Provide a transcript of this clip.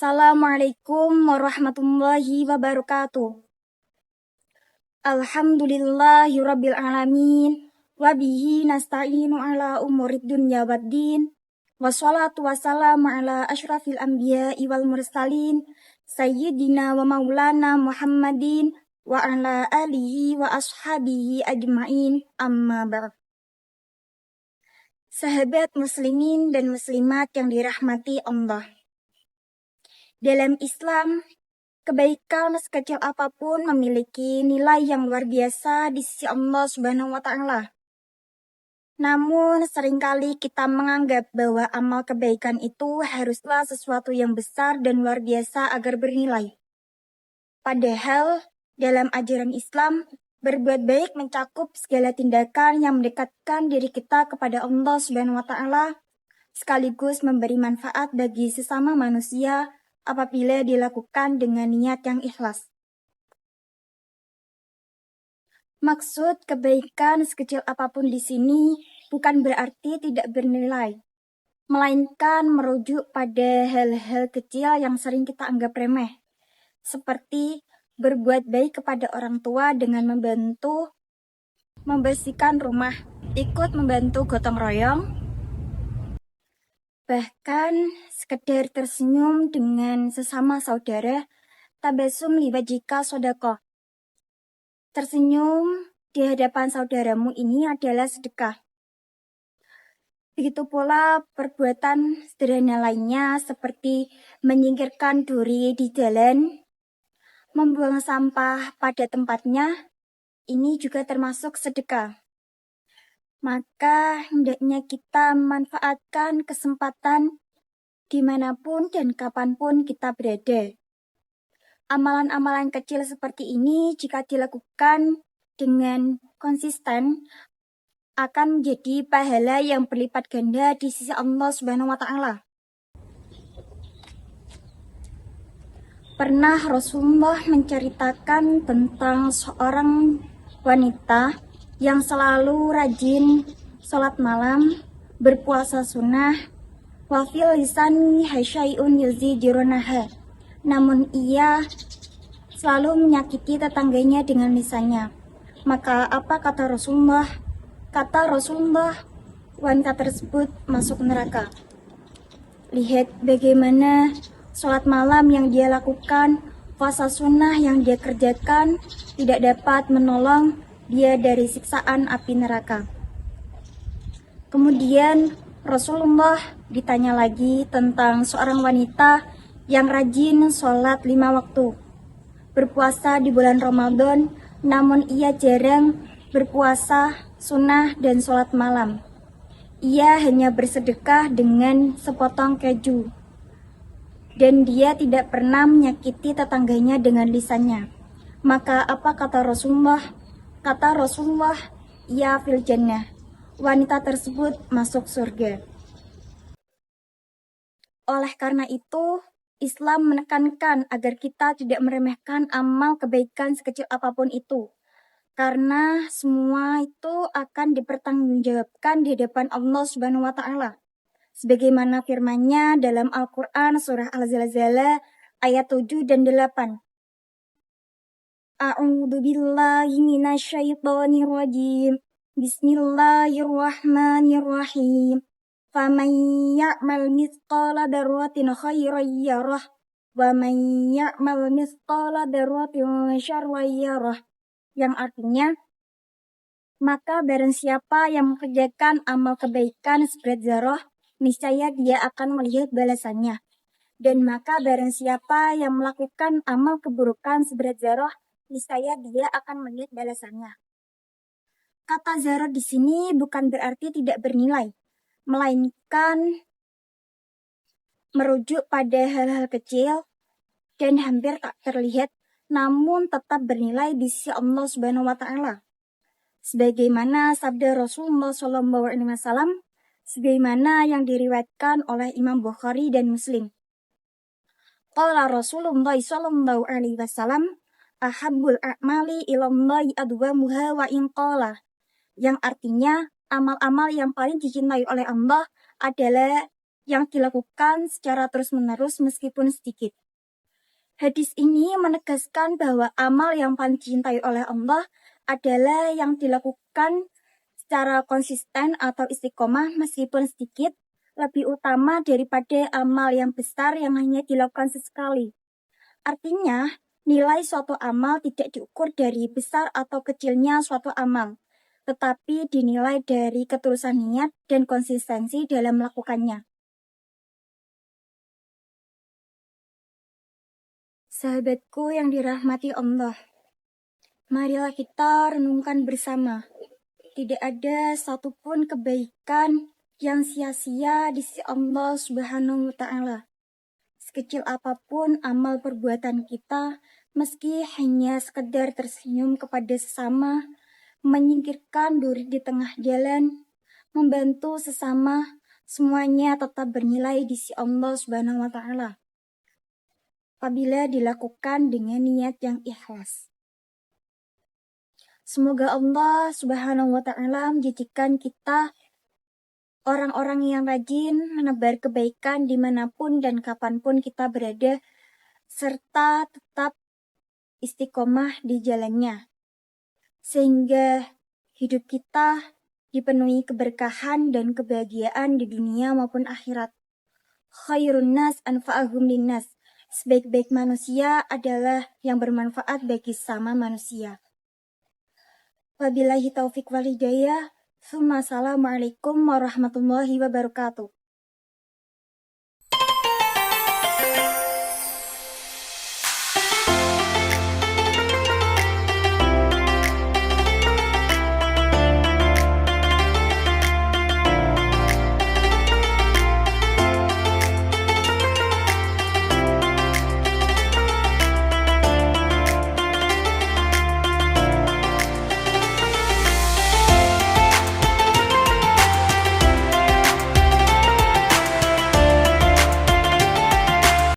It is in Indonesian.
Assalamualaikum warahmatullahi wabarakatuh. Alhamdulillahirabbil alamin wa bihi nasta'inu ala umurid dunya waddin. Wassalatu wassalamu ala asyrafil anbiya'i wal mursalin sayyidina wa maulana Muhammadin wa ala alihi wa ashabihi ajmain, amma ba'd. Sahabat muslimin dan muslimat yang dirahmati Allah. Dalam Islam, kebaikan sekecil apapun memiliki nilai yang luar biasa di sisi Allah Subhanahu wa Ta'ala. Namun, seringkali kita menganggap bahwa amal kebaikan itu haruslah sesuatu yang besar dan luar biasa agar bernilai. Padahal, dalam ajaran Islam, berbuat baik mencakup segala tindakan yang mendekatkan diri kita kepada Allah Subhanahu wa Ta'ala, sekaligus memberi manfaat bagi sesama manusia apabila dilakukan dengan niat yang ikhlas. Maksud kebaikan sekecil apapun di sini bukan berarti tidak bernilai, melainkan merujuk pada hal-hal kecil yang sering kita anggap remeh, seperti berbuat baik kepada orang tua dengan membantu membersihkan rumah, ikut membantu gotong royong, bahkan sekedar tersenyum dengan sesama saudara, tabasum liwajika sodaqah. Tersenyum di hadapan saudaramu ini adalah sedekah. Begitu pula perbuatan sederhana lainnya seperti menyingkirkan duri di jalan, membuang sampah pada tempatnya, ini juga termasuk sedekah. Maka hendaknya kita memanfaatkan kesempatan dimanapun dan kapanpun kita berada. Amalan-amalan kecil seperti ini jika dilakukan dengan konsisten akan menjadi pahala yang berlipat ganda di sisi Allah Subhanahu wa Ta'ala. Pernah Rasulullah menceritakan tentang seorang wanita yang selalu rajin sholat malam, berpuasa sunnah, wa fil lisani hasyai'un yuzijirunaha. Namun ia selalu menyakiti tetangganya dengan lisannya. Maka apa kata Rasulullah? Kata Rasulullah, wanita tersebut masuk neraka. Lihat bagaimana sholat malam yang dia lakukan, puasa sunnah yang dia kerjakan tidak dapat menolong dia dari siksaan api neraka. Kemudian Rasulullah ditanya lagi tentang seorang wanita yang rajin sholat 5 waktu, berpuasa di bulan Ramadan, namun ia jarang berpuasa sunnah dan sholat malam. Ia hanya bersedekah dengan sepotong keju, dan dia tidak pernah menyakiti tetangganya dengan lisannya. Maka apa kata Rasulullah? Kata Rasulullah, ya fil jannah. Wanita tersebut masuk surga. Oleh karena itu, Islam menekankan agar kita tidak meremehkan amal kebaikan sekecil apapun itu. Karena semua itu akan dipertanggungjawabkan di hadapan Allah Subhanahu wa Ta'ala. Sebagaimana firman-Nya dalam Al-Qur'an surah Al-Zalzalah ayat 7 dan 8. A'udzu billahi minasyaitonir rajim. Bismillahirrahmanirrahim. Faman ya'mal mithqala dzarratin khairan yarah wa man ya'mal mithqala dzarratin syarran yarah. Yang artinya, maka barang siapa yang mengerjakan amal kebaikan seberat zarah, niscaya dia akan melihat balasannya. Dan maka barang siapa yang melakukan amal keburukan seberat zarah, niscaya dia akan melihat balasannya. Kata zarah di sini bukan berarti tidak bernilai, melainkan merujuk pada hal-hal kecil dan hampir tak terlihat, namun tetap bernilai di sisi Allah Subhanahu wa Ta'ala. Sebagaimana sabda Rasulullah SAW, sebagaimana yang diriwayatkan oleh Imam Bukhari dan Muslim. Qala Rasulullah SAW, ahabbul a'mali ilallahi adwamuha wa in qala. Yang artinya, amal-amal yang paling dicintai oleh Allah adalah yang dilakukan secara terus-menerus meskipun sedikit. Hadis ini menegaskan bahwa amal yang paling dicintai oleh Allah adalah yang dilakukan secara konsisten atau istiqomah meskipun sedikit, lebih utama daripada amal yang besar yang hanya dilakukan sesekali. Artinya, nilai suatu amal tidak diukur dari besar atau kecilnya suatu amal, tetapi dinilai dari ketulusan niat dan konsistensi dalam melakukannya. Sahabatku yang dirahmati Allah, marilah kita renungkan bersama. Tidak ada satupun kebaikan yang sia-sia di sisi Allah Subhanahu wa Ta'ala. Sekecil apapun amal perbuatan kita, meski hanya sekedar tersenyum kepada sesama, menyingkirkan duri di tengah jalan, membantu sesama, semuanya tetap bernilai di sisi Allah Subhanahu wa Ta'ala apabila dilakukan dengan niat yang ikhlas. Semoga Allah Subhanahu wa Ta'ala menjadikan kita orang-orang yang rajin menebar kebaikan dimanapun dan kapanpun kita berada, serta tetap istiqomah di jalannya, sehingga hidup kita dipenuhi keberkahan dan kebahagiaan di dunia maupun akhirat. Khairun nas anfa'ahum linnas. Sebaik-baik manusia adalah yang bermanfaat bagi sesama manusia. Wabillahi taufiq wal hidayah. Assalamualaikum warahmatullahi wabarakatuh.